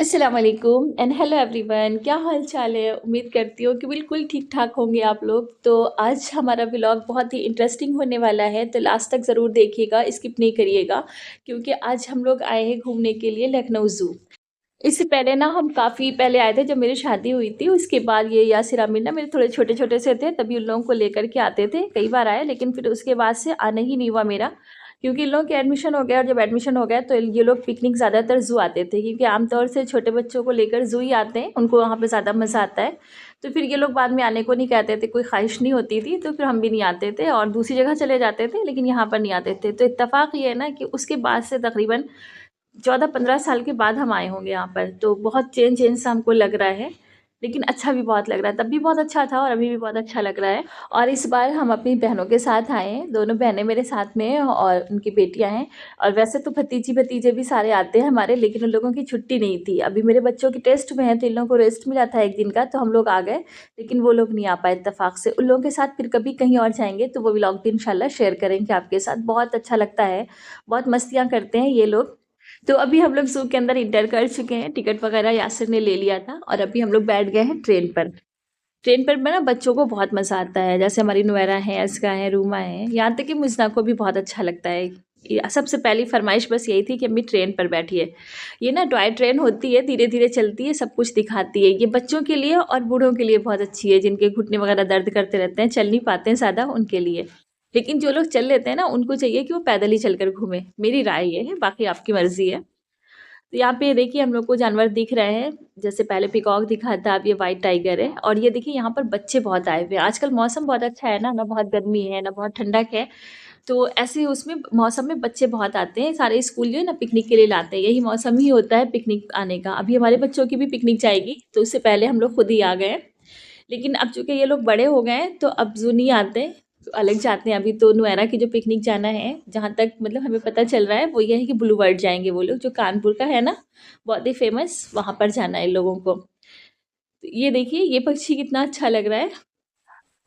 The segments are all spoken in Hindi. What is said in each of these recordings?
अस्सलाम वालेकुम एंड हेलो एवरीवन। क्या हाल चाल है? उम्मीद करती हूँ कि बिल्कुल ठीक ठाक होंगे आप लोग। तो आज हमारा व्लॉग बहुत ही इंटरेस्टिंग होने वाला है, तो लास्ट तक ज़रूर देखिएगा, स्किप नहीं करिएगा, क्योंकि आज हम लोग आए हैं घूमने के लिए लखनऊ ज़ू। इससे पहले ना हम काफ़ी पहले आए थे, जब मेरी शादी हुई थी। उसके बाद ये यासिर आमिर ना मेरे थोड़े छोटे छोटे से थे, तभी उन लोगों को लेकर के आते थे। कई बार आए, लेकिन फिर उसके बाद से आना ही नहीं हुआ मेरा, क्योंकि इन लोगों के एडमिशन हो गया। और जब एडमिशन हो गया तो ये लोग पिकनिक ज़्यादातर ज़ू आते थे, क्योंकि आमतौर से छोटे बच्चों को लेकर ज़ू ही आते हैं, उनको वहाँ पे ज़्यादा मज़ा आता है। तो फिर ये लोग बाद में आने को नहीं कहते थे, कोई ख्वाहिश नहीं होती थी, तो फिर हम भी नहीं आते थे और दूसरी जगह चले जाते थे, लेकिन यहाँ पर नहीं आते थे। तो इत्तेफाक ये है ना कि उसके बाद से तकरीबन 14-15 साल के बाद हम आए होंगे यहाँ पर। तो बहुत चेंज चेंज सा हमको लग रहा है, लेकिन अच्छा भी बहुत लग रहा है। तब भी बहुत अच्छा था और अभी भी बहुत अच्छा लग रहा है। और इस बार हम अपनी बहनों के साथ आए हैं, दोनों बहनें मेरे साथ में हैं और उनकी बेटियां हैं। और वैसे तो भतीजी भतीजे भी सारे आते हैं हमारे, लेकिन उन लोगों की छुट्टी नहीं थी। अभी मेरे बच्चों की टेस्ट में है, तो इन लोगों को रेस्ट मिला था एक दिन का, तो हम लोग आ गए, लेकिन वो लोग नहीं आ पाए इत्तेफाक से। उन लोगों के साथ फिर कभी कहीं और जाएंगे तो वो व्लॉग भी इंशाल्लाह शेयर करेंगे आपके साथ। बहुत अच्छा लगता है, बहुत मस्तियाँ करते हैं ये लोग। तो अभी हम लोग ज़ू के अंदर इंटर कर चुके हैं, टिकट वगैरह यासिर ने ले लिया था और अभी हम लोग बैठ गए हैं ट्रेन पर। ट्रेन पर में ना बच्चों को बहुत मज़ा आता है, जैसे हमारी नुएरा है, अस्का है, रूमा है, यहाँ तक कि मुजना को भी बहुत अच्छा लगता है। सबसे पहली फरमाइश बस यही थी कि अम्मी ट्रेन पर बैठिए। ये ना टॉय ट्रेन होती है, धीरे धीरे चलती है, सब कुछ दिखाती है। ये बच्चों के लिए और बूढ़ों के लिए बहुत अच्छी है, जिनके घुटने वगैरह दर्द करते रहते हैं, चल नहीं पाते हैं ज़्यादा, उनके लिए। लेकिन जो लोग चल लेते हैं ना, उनको चाहिए कि वो पैदल ही चलकर घूमें। मेरी राय ये है, बाकी आपकी मर्ज़ी है। तो यहाँ पे देखिए हम लोग को जानवर दिख रहे हैं, जैसे पहले पिकॉक दिखा था, अब ये वाइट टाइगर है। और ये देखिए यहाँ पर बच्चे बहुत आए हुए हैं। आजकल मौसम बहुत अच्छा है ना बहुत गर्मी है ना बहुत ठंडक है। तो ऐसे उसमें मौसम में बच्चे बहुत आते हैं, सारे स्कूल जो है ना पिकनिक के लिए लाते हैं। यही मौसम ही होता है पिकनिक आने का। अभी हमारे बच्चों की भी पिकनिक जाएगी, तो उससे पहले हम लोग खुद ही आ गए। लेकिन अब चूंकि ये लोग बड़े हो गए हैं, तो अब जू नहीं आते, तो अलग जाते हैं। अभी तो नुएरा की जो पिकनिक जाना है, जहाँ तक मतलब हमें पता चल रहा है, वो ये है कि ब्लू वर्ल्ड जाएंगे वो लोग, जो कानपुर का है ना, बहुत ही फेमस, वहाँ पर जाना है इन लोगों को। तो ये देखिए ये पक्षी कितना अच्छा लग रहा है।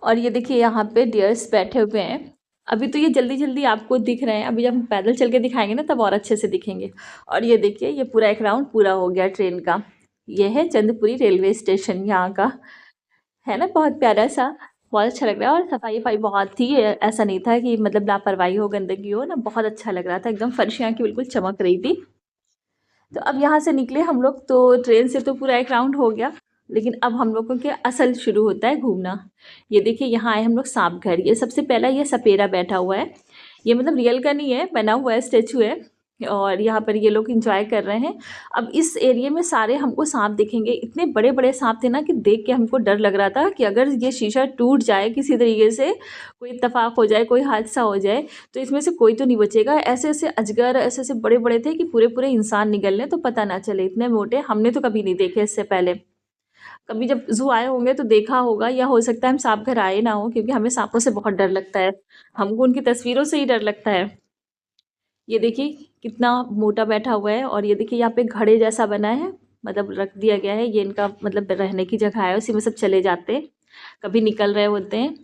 और ये देखिए यहाँ पे डियर्स बैठे हुए हैं। अभी तो ये जल्दी जल्दी आपको दिख रहे हैं, अभी जब हम पैदल चल के दिखाएंगे ना, तब और अच्छे से दिखेंगे। और ये देखिए ये पूरा एक राउंड पूरा हो गया ट्रेन का। ये है चंदपुरी रेलवे स्टेशन यहाँ का, है ना बहुत प्यारा सा। बहुत अच्छा लग रहा है और सफाई वफाई बहुत थी, ऐसा नहीं था कि मतलब लापरवाही हो, गंदगी हो ना, बहुत अच्छा लग रहा था, एकदम फर्शियाँ की बिल्कुल चमक रही थी। तो अब यहाँ से निकले हम लोग, तो ट्रेन से तो पूरा एक राउंड हो गया, लेकिन अब हम लोगों के असल शुरू होता है घूमना। ये देखिए यहाँ आए हम लोग सांप घर। ये सबसे पहला ये सपेरा बैठा हुआ है, ये मतलब रियल का नहीं है, बना हुआ है, स्टेचू है। और यहाँ पर ये लोग इंजॉय कर रहे हैं। अब इस एरिया में सारे हमको सांप दिखेंगे, इतने बड़े बड़े सांप थे ना कि देख के हमको डर लग रहा था कि अगर ये शीशा टूट जाए किसी तरीके से, कोई इत्तेफाक हो जाए, कोई हादसा हो जाए, तो इसमें से कोई तो नहीं बचेगा। ऐसे ऐसे अजगर ऐसे ऐसे बड़े बड़े थे कि पूरे पूरे इंसान निकल लें तो पता ना चले, इतने मोटे हमने तो कभी नहीं देखे इससे पहले। कभी जब जू आए होंगे तो देखा होगा, या हो सकता है हम सांप घर आए ना हो, क्योंकि हमें सांपों से बहुत डर लगता है, हमको उनकी तस्वीरों से ही डर लगता है। ये देखिए कितना मोटा बैठा हुआ है। और ये देखिए यहाँ पे घड़े जैसा बना है, मतलब रख दिया गया है, ये इनका मतलब रहने की जगह है, उसी में सब चले जाते हैं, कभी निकल रहे होते हैं।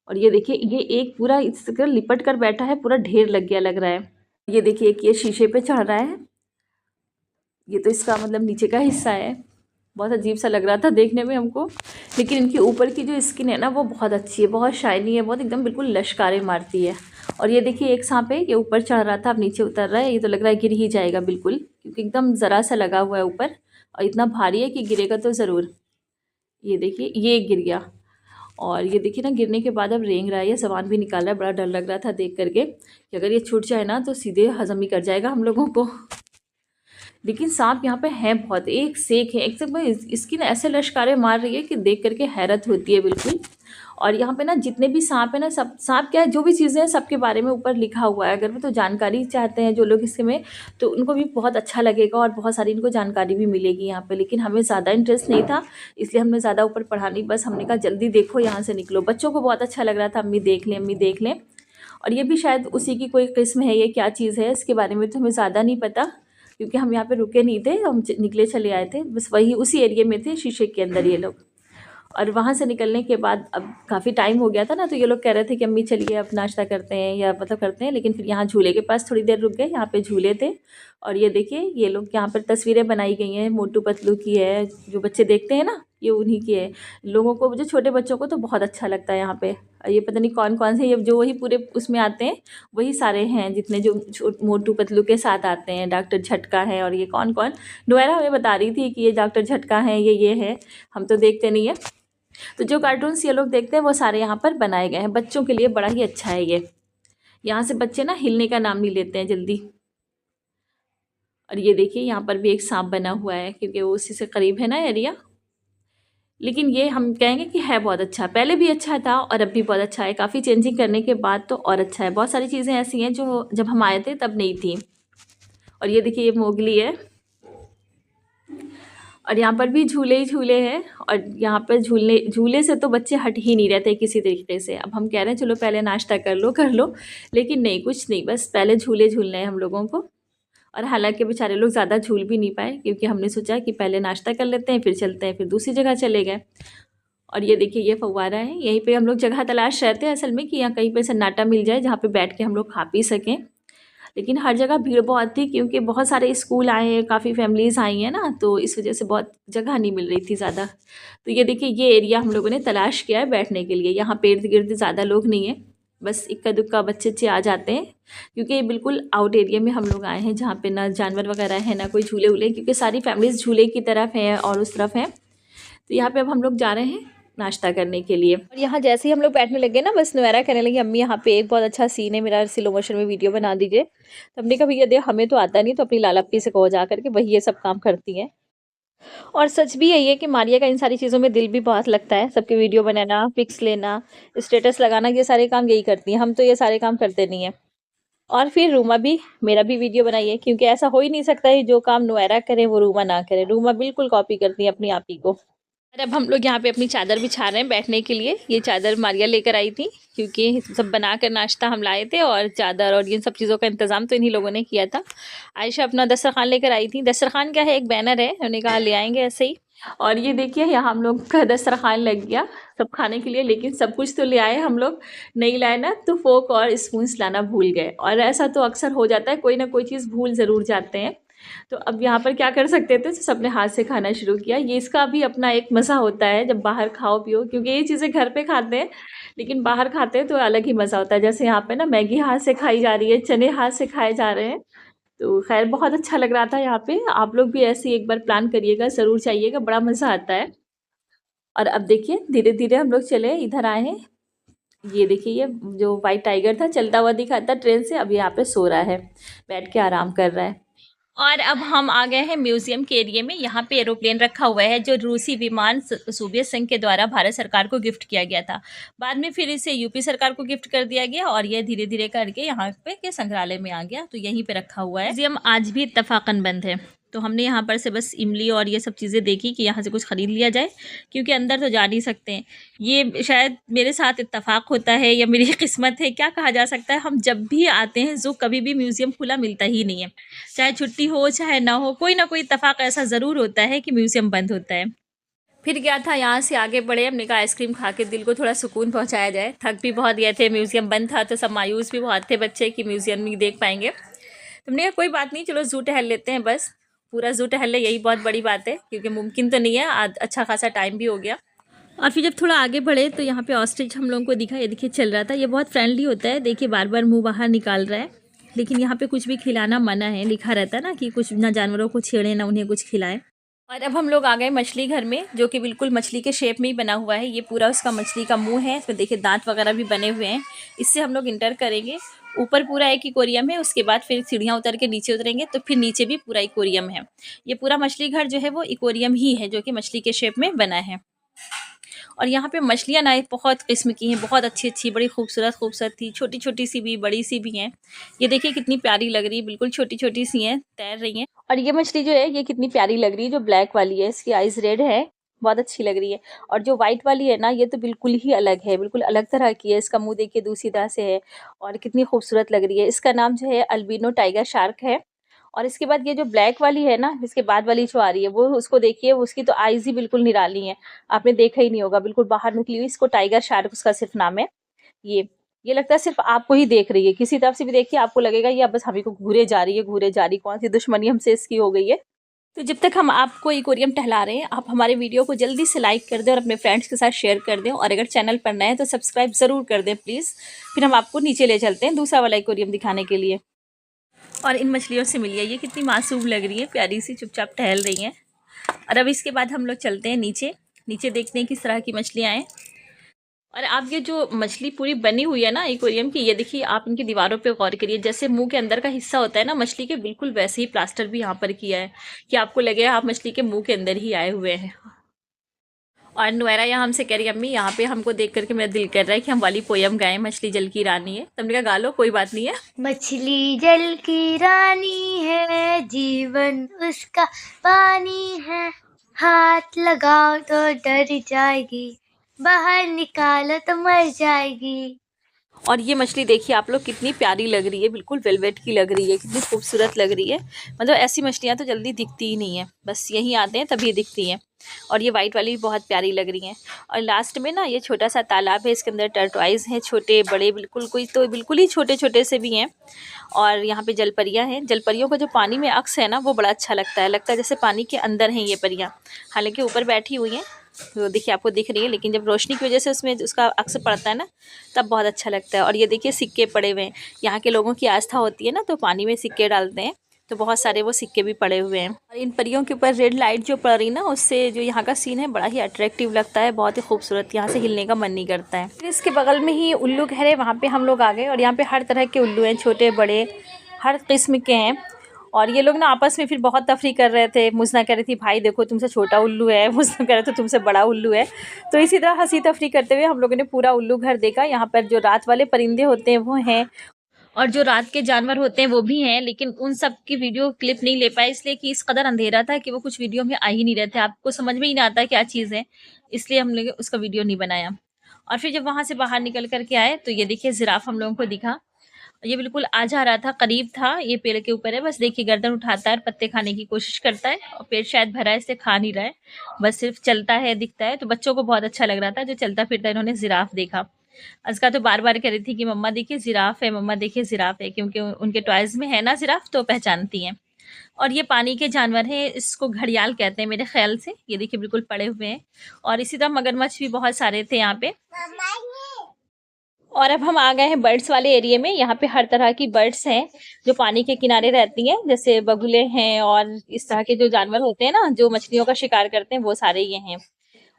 और ये देखिए ये एक पूरा इस तरह लिपट कर बैठा है, पूरा ढेर लग गया लग रहा है। ये देखिए एक ये शीशे पे चढ़ रहा है, ये तो इसका मतलब नीचे का हिस्सा है। बहुत अजीब सा लग रहा था देखने में हमको, लेकिन इनके ऊपर की जो स्किन है ना, वो बहुत अच्छी है, बहुत शाइनी है, बहुत एकदम बिल्कुल लश्कारे मारती है। और ये देखिए एक सांप है, ये ऊपर चढ़ रहा था, अब नीचे उतर रहा है। ये तो लग रहा है गिर ही जाएगा बिल्कुल, क्योंकि एकदम ज़रा सा लगा हुआ है ऊपर, और इतना भारी है कि गिरेगा तो ज़रूर। ये देखिए ये गिर गया। और ये देखिए ना गिरने के बाद अब रेंग रहा है, ये सामान भी निकाल रहा है। बड़ा डर लग रहा था देख करके कि अगर ये छूट जाए ना तो सीधे हजम ही कर जाएगा हम लोगों को। लेकिन सांप यहाँ पे हैं बहुत, एक से एक है, एक से इसकी ना ऐसे लश्कारे मार रही है कि देख करके हैरत होती है बिल्कुल। और यहाँ पे ना जितने भी सांप है ना, सब सांप क्या है, जो भी चीज़ें हैं सबके बारे में ऊपर लिखा हुआ है। अगर वो तो जानकारी चाहते हैं जो लोग इसके में, तो उनको भी बहुत अच्छा लगेगा और बहुत सारी इनको जानकारी भी मिलेगी यहाँ पे। लेकिन हमें ज़्यादा इंटरेस्ट नहीं था, इसलिए हमने ज़्यादा ऊपर पढ़ा नहीं, बस हमने कहा जल्दी देखो यहाँ से निकलो। बच्चों को बहुत अच्छा लग रहा था, अम्मी देख लें अम्मी देख लें। और ये भी शायद उसी की कोई किस्म है, ये क्या चीज़ है इसके बारे में तो हमें ज़्यादा नहीं पता, क्योंकि हम यहाँ पे रुके नहीं थे, हम निकले चले आए थे, बस वही उसी एरिया में थे शीशे के अंदर ये लोग। और वहाँ से निकलने के बाद अब काफ़ी टाइम हो गया था ना, तो ये लोग कह रहे थे कि अम्मी चलिए अब नाश्ता करते हैं या मतलब करते हैं, लेकिन फिर यहाँ झूले के पास थोड़ी देर रुक गए। यहाँ पे झूले थे और ये देखिए ये लोग यहाँ पर तस्वीरें बनाई गई हैं, मोटू पतलू की है, जो बच्चे देखते हैं ना ये उन्हीं की है। लोगों को, जो छोटे बच्चों को तो बहुत अच्छा लगता है यहाँ पे। ये पता नहीं कौन कौन से, ये जो वही पूरे उसमें आते हैं वही सारे हैं जितने जो मोटू पतलू के साथ आते हैं। डॉक्टर झटका है और ये कौन कौन, नोएरा हमें बता रही थी कि ये डॉक्टर झटका है, ये है, हम तो देखते नहीं है। तो जो कार्टून्स ये लोग देखते हैं वो सारे यहाँ पर बनाए गए हैं, बच्चों के लिए बड़ा ही अच्छा है ये। यहाँ से बच्चे ना हिलने का नाम नहीं लेते हैं जल्दी। और ये देखिए यहाँ पर भी एक सांप बना हुआ है, क्योंकि वो उसी से करीब है ना एरिया। लेकिन ये हम कहेंगे कि है बहुत अच्छा, पहले भी अच्छा था और अब भी बहुत अच्छा है। काफ़ी चेंजिंग करने के बाद तो और अच्छा है। बहुत सारी चीज़ें ऐसी हैं जो जब हम आए थे तब नहीं थी। और ये देखिए ये मोगली है और यहाँ पर भी झूले ही झूले हैं। और यहाँ पर झूले से तो बच्चे हट ही नहीं रहते किसी तरीके से। अब हम कह रहे हैं चलो पहले नाश्ता कर लो, लेकिन नहीं, कुछ नहीं, बस पहले झूले झूलने हैं हम लोगों को। और हालांकि बेचारे लोग ज़्यादा झूल भी नहीं पाए, क्योंकि हमने सोचा कि पहले नाश्ता कर लेते हैं फिर चलते हैं, फिर दूसरी जगह चले गए। और ये देखिए ये फव्वारा है, यहीं पे हम लोग जगह तलाश रहते हैं असल में कि यहाँ कहीं पे सन्नाटा मिल जाए जहाँ पे बैठ के हम लोग खा पी सकें। लेकिन हर जगह भीड़ बहुत थी, क्योंकि बहुत सारे स्कूल आए हैं, काफ़ी फैमिलीज़ आई हैं ना, तो इस वजह से बहुत जगह नहीं मिल रही थी ज़्यादा। तो ये देखिए ये एरिया हम लोगों ने तलाश किया है बैठने के लिए। यहाँ पे इर्द गिर्द ज़्यादा लोग नहीं हैं, बस इक्का दुक्का बच्चे आ जाते हैं, क्योंकि ये बिल्कुल आउट एरिया में हम लोग आए हैं जहाँ पे ना जानवर वगैरह है ना कोई झूले वूले, क्योंकि सारी फैमिलीज़ झूले की तरफ है और उस तरफ है। तो यहाँ पे अब हम लोग जा रहे हैं नाश्ता करने के लिए। और यहाँ जैसे ही हम लोग बैठने लगे ना, बस नोएरा कहने लगी अम्मी यहाँ पे एक बहुत अच्छा सीन है, मेरा स्लो मोशन में वीडियो बना दीजिए। तो हमने कहा भैया देख हमें तो आता नहीं, तो अपनी लाला अपी से कहो जा करके, वही ये सब काम करती हैं। और सच भी यही है कि मारिया का इन सारी चीज़ों में दिल भी बहुत लगता है। सबके वीडियो बनाना, पिक्स लेना, स्टेटस लगाना, ये सारे काम यही करती हैं। हम तो ये सारे काम करते नहीं हैं। और फिर रूमा भी, मेरा भी वीडियो बनाइए, क्योंकि ऐसा हो ही नहीं सकता है जो काम नोएरा करे वो रूमा ना करे। रूमा बिल्कुल कॉपी करती है अपनी आप ही को। और अब हम लोग यहाँ पे अपनी चादर बिछा रहे हैं बैठने के लिए। ये चादर मारिया लेकर आई थी, क्योंकि सब बनाकर नाश्ता हम लाए थे, और चादर और इन सब चीज़ों का इंतज़ाम तो इन्हीं लोगों ने किया था। आयशा अपना दस्तरखान लेकर आई थी। दस्तरखान क्या है, एक बैनर है, उन्होंने कहा ले आएंगे ऐसे ही। और ये देखिए यहाँ हम लोग का दस्तरखान लग गया सब खाने के लिए, लेकिन सब कुछ तो ले आए हम लोग, नहीं लाए ना तो फोक और स्पून्स लाना भूल गए। और ऐसा तो अक्सर हो जाता है, कोई ना कोई चीज़ भूल ज़रूर जाते हैं। तो अब यहाँ पर क्या कर सकते थे, तो सबने हाथ से खाना शुरू किया। ये इसका भी अपना एक मज़ा होता है जब बाहर खाओ पियो, क्योंकि ये चीज़ें घर पे खाते हैं लेकिन बाहर खाते हैं तो अलग ही मज़ा होता है। जैसे यहाँ पे ना मैगी हाथ से खाई जा रही है, चने हाथ से खाए जा रहे हैं। तो खैर बहुत अच्छा लग रहा था यहाँ पे। आप लोग भी ऐसे ही एक बार प्लान करिएगा, ज़रूर चाहिएगा, बड़ा मज़ा आता है। और अब देखिए धीरे धीरे हम लोग चले इधर आए हैं। ये देखिए ये जो वाइट टाइगर था चलता हुआ दिखा था ट्रेन से, अब यहाँ पे सो रहा है, बैठ के आराम कर रहा है। और अब हम आ गए हैं म्यूजियम के एरिया में। यहाँ पे एरोप्लेन रखा हुआ है जो रूसी विमान सोवियत संघ के द्वारा भारत सरकार को गिफ्ट किया गया था। बाद में फिर इसे यूपी सरकार को गिफ्ट कर दिया गया, और ये धीरे धीरे करके यहाँ पे के संग्रहालय में आ गया, तो यहीं पे रखा हुआ है। म्यूजियम आज भी इत्तफाकन बंद है, तो हमने यहाँ पर से बस इमली और ये सब चीज़ें देखी कि यहाँ से कुछ ख़रीद लिया जाए, क्योंकि अंदर तो जा नहीं सकते हैं। ये शायद मेरे साथ इत्तफाक होता है या मेरी किस्मत है, क्या कहा जा सकता है। हम जब भी आते हैं जो कभी भी म्यूज़ियम खुला मिलता ही नहीं है, चाहे छुट्टी हो चाहे ना हो, कोई ना कोई इत्तफाक ऐसा ज़रूर होता है कि म्यूज़ियम बंद होता है। फिर क्या था, यहाँ से आगे बढ़े, हमने कहा आइसक्रीम खा के दिल को थोड़ा सुकून पहुँचाया जाए। थक भी बहुत गए थे, म्यूज़ियम बंद था, तो सब मायूस भी बहुत थे बच्चे कि म्यूज़ियम नहीं देख पाएंगे। तो हमने कहा कोई बात नहीं, चलो ज़ू टहल लेते हैं, बस पूरा ज़ू टहल ले, यही बहुत बड़ी बात है, क्योंकि मुमकिन तो नहीं है, आज अच्छा खासा टाइम भी हो गया। और फिर जब थोड़ा आगे बढ़े तो यहाँ पे ऑस्ट्रिच हम लोगों को दिखा, ये देखिए चल रहा था। ये बहुत फ्रेंडली होता है, देखिए बार बार मुंह बाहर निकाल रहा है, लेकिन यहाँ पे कुछ भी खिलाना मना है, लिखा रहता है ना कि कुछ ना जानवरों को छेड़े ना उन्हें कुछ खिलाएं। और अब हम लोग आ गए मछली घर में, जो कि बिल्कुल मछली के शेप में ही बना हुआ है। ये पूरा उसका मछली का मुंह है, इसमें देखिए दांत वगैरह भी बने हुए हैं। इससे हम लोग इंटर करेंगे। ऊपर पूरा एक इकोरियम है, उसके बाद फिर सीढ़ियाँ उतर के नीचे उतरेंगे तो फिर नीचे भी पूरा इकोरियम है। ये पूरा मछली घर जो है वो इकोरियम ही है, जो कि मछली के शेप में बना है। और यहाँ पे मछलियाँ ना बहुत किस्म की हैं, बहुत अच्छी अच्छी, बड़ी खूबसूरत थी, छोटी छोटी सी भी, बड़ी सी भी हैं। ये देखिए कितनी प्यारी लग रही है, बिल्कुल छोटी छोटी सी हैं, तैर रही हैं। और ये मछली जो है ये कितनी प्यारी लग रही है, जो ब्लैक वाली है, इसकी आइज रेड है, बहुत अच्छी लग रही है। और जो वाइट वाली है ना, ये तो बिल्कुल ही अलग है, बिल्कुल अलग तरह की है। इसका मुंह देखिए दूसरी तरह से है और कितनी खूबसूरत लग रही है। इसका नाम जो है अल्बिनो टाइगर शार्क है। और इसके बाद ये जो ब्लैक वाली है ना, इसके बाद वाली जो आ रही है वो उसको देखिए, उसकी तो आईज ही बिल्कुल निराली है, आपने देखा ही नहीं होगा, बिल्कुल बाहर निकली हुई। इसको टाइगर शार्क उसका सिर्फ नाम है। ये लगता है सिर्फ आपको ही देख रही है, किसी तरफ से भी देखिए आपको लगेगा ये अब बस हमें को घूरे जा रही है, घूरे जा रही, कौन सी दुश्मनी हमसे इसकी हो गई है। तो जब तक हम आपको एक्वेरियम टहला रहे हैं, आप हमारे वीडियो को जल्दी से लाइक कर दें और अपने फ्रेंड्स के साथ शेयर कर दें, और अगर चैनल पर नए हैं तो सब्सक्राइब ज़रूर कर दें प्लीज़। फिर हम आपको नीचे ले चलते हैं दूसरा वाला एक्वेरियम दिखाने के लिए। और इन मछलियों से मिलिए, ये कितनी मासूम लग रही है, प्यारी सी चुपचाप टहल रही हैं। और अब इसके बाद हम लोग चलते हैं नीचे, नीचे देखते हैं किस तरह की मछलियाँ हैं। और आप ये जो मछली पूरी बनी हुई है ना एक्वेरियम की, ये देखिए आप इनकी दीवारों पे गौर करिए, जैसे मुंह के अंदर का हिस्सा होता है ना मछली के, बिल्कुल वैसे ही प्लास्टर भी यहाँ पर किया है कि आपको लगे आप मछली के मुंह के अंदर ही आए हुए हैं। और नुएरा यहाँ हमसे कह रही अम्मी, यहाँ पे हमको देख करके मेरा दिल कर रहा है कि हम वाली पोयम गाएं, मछली जल की रानी है। तुमने कहा गा लो, कोई बात नहीं है। मछली जल की रानी है, जीवन उसका पानी है, हाथ लगाओ तो डर जाएगी, बाहर निकालो तो मर जाएगी। और ये मछली देखिए आप लोग, कितनी प्यारी लग रही है, बिल्कुल वेलवेट की लग रही है, कितनी खूबसूरत लग रही है। मतलब ऐसी मछलियाँ तो जल्दी दिखती ही नहीं है, बस यहीं आते हैं तभी दिखती हैं। और ये वाइट वाली भी बहुत प्यारी लग रही हैं। और लास्ट में ना ये छोटा सा तालाब है, इसके अंदर टर्टवाइज हैं, छोटे बड़े, बिल्कुल कोई तो बिल्कुल ही छोटे छोटे से भी हैं। और यहाँ पे जलपरियाँ हैं। जलपरियों का जो पानी में अक्स है ना, वो बड़ा अच्छा लगता है जैसे पानी के अंदर हैं ये परियाँ, हालांकि ऊपर बैठी हुई हैं, तो देखिए आपको दिख रही है, लेकिन जब रोशनी की वजह से उसमें उसका अक्स पड़ता है ना, तब बहुत अच्छा लगता है। और ये देखिए सिक्के पड़े हुए हैं, यहाँ के लोगों की आस्था होती है ना, तो पानी में सिक्के डालते हैं, तो बहुत सारे वो सिक्के भी पड़े हुए हैं। और इन परियों के ऊपर रेड लाइट जो पड़ रही ना, उससे जो यहाँ का सीन है बड़ा ही अट्रैक्टिव लगता है, बहुत ही खूबसूरत, यहाँ से हिलने का मन नहीं करता है। फिर इसके बगल में ही उल्लू घर है, वहाँ पे हम लोग आ गए। और यहाँ पे हर तरह के उल्लू हैं, छोटे बड़े हर किस्म के हैं। और ये लोग ना आपस में फिर बहुत तफरी कर रहे थे। मुझना कह रही थी भाई देखो तुमसे छोटा उल्लू है, मुझना कह रहे थे तुमसे बड़ा उल्लू है। तो इसी तरह हंसी तफरी करते हुए हम लोगों ने पूरा उल्लू घर देखा। यहाँ पर जो रात वाले परिंदे होते हैं वो हैं, और जो रात के जानवर होते हैं वो भी हैं, लेकिन उन सब की वीडियो क्लिप नहीं ले पाए, इसलिए कि इस कदर अंधेरा था कि वो कुछ वीडियो में आ ही नहीं रहे थे, आपको समझ में ही नहीं आता क्या चीज़ है, इसलिए हम लोग उसका वीडियो नहीं बनाया। और फिर जब वहाँ से बाहर निकल करके आए तो ये देखिए जिराफ हम लोगों को दिखा। ये बिल्कुल आ जा रहा था, करीब था, ये पेड़ के ऊपर है, बस देखिए गर्दन उठाता है और पत्ते खाने की कोशिश करता है, और पेट शायद भरा है इससे खा नहीं रहा है, बस सिर्फ चलता है, दिखता है। तो बच्चों को बहुत अच्छा लग रहा था जो चलता फिरता, इन्होंने जिराफ देखा। अस्का तो बार बार कह रही थी कि मम्मा देखिए जिराफ है, मम्मा देखिए जिराफ है, क्योंकि उनके टॉयज में है ना जिराफ, तो पहचानती हैं। और ये पानी के जानवर हैं, इसको घड़ियाल कहते हैं मेरे ख्याल से। ये देखिए बिल्कुल पड़े हुए हैं। और इसी तरह मगरमच्छ भी बहुत सारे थे यहाँ पे। और अब हम आ गए हैं बर्ड्स वाले एरिया में। यहाँ पे हर तरह की बर्ड्स हैं जो पानी के किनारे रहती हैं, जैसे बगुले हैं और इस तरह के जो जानवर होते हैं ना जो मछलियों का शिकार करते हैं, वो सारे ये हैं।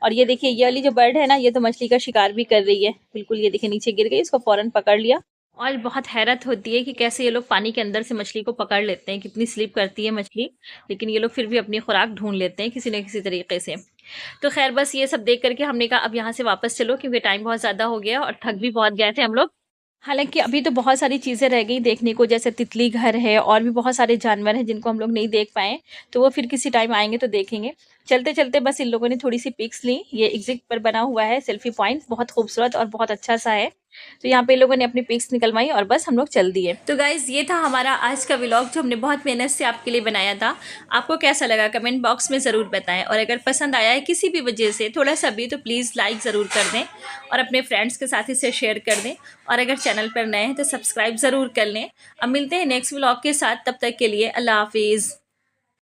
और ये देखिए ये वाली जो बर्ड है ना, ये तो मछली का शिकार भी कर रही है, बिल्कुल ये देखिए नीचे गिर गई, इसको फौरन पकड़ लिया। और बहुत हैरत होती है कि कैसे ये लोग पानी के अंदर से मछली को पकड़ लेते हैं, कितनी स्लिप करती है मछली, लेकिन ये लोग फिर भी अपनी खुराक ढूंढ लेते हैं किसी न किसी तरीके से। तो खैर बस ये सब देख करके हमने कहा अब यहाँ से वापस चलो, क्योंकि टाइम बहुत ज़्यादा हो गया और थक भी बहुत गए थे हम लोग। हालांकि अभी तो बहुत सारी चीज़ें रह गई देखने को, जैसे तितली घर है और भी बहुत सारे जानवर हैं जिनको हम लोग नहीं देख पाए, तो वो फिर किसी टाइम आएंगे तो देखेंगे। चलते चलते बस इन लोगों ने थोड़ी सी पिक्स ली। ये एग्जिट पर बना हुआ है सेल्फी पॉइंट, बहुत खूबसूरत और बहुत अच्छा सा है, तो यहाँ पे इन लोगों ने अपनी पिक्स निकलवाई और बस हम लोग चल दिए। तो गाइज ये था हमारा आज का व्लॉग जो हमने बहुत मेहनत से आपके लिए बनाया था। आपको कैसा लगा कमेंट बॉक्स में ज़रूर बताएं, और अगर पसंद आया है किसी भी वजह से थोड़ा सा भी, तो प्लीज़ लाइक ज़रूर कर दें और अपने फ्रेंड्स के साथ इसे शेयर कर दें। और अगर चैनल पर नए हैं तो सब्सक्राइब ज़रूर कर लें। अब मिलते हैं नेक्स्ट व्लॉग के साथ, तब तक के लिए अल्लाह हाफिज़।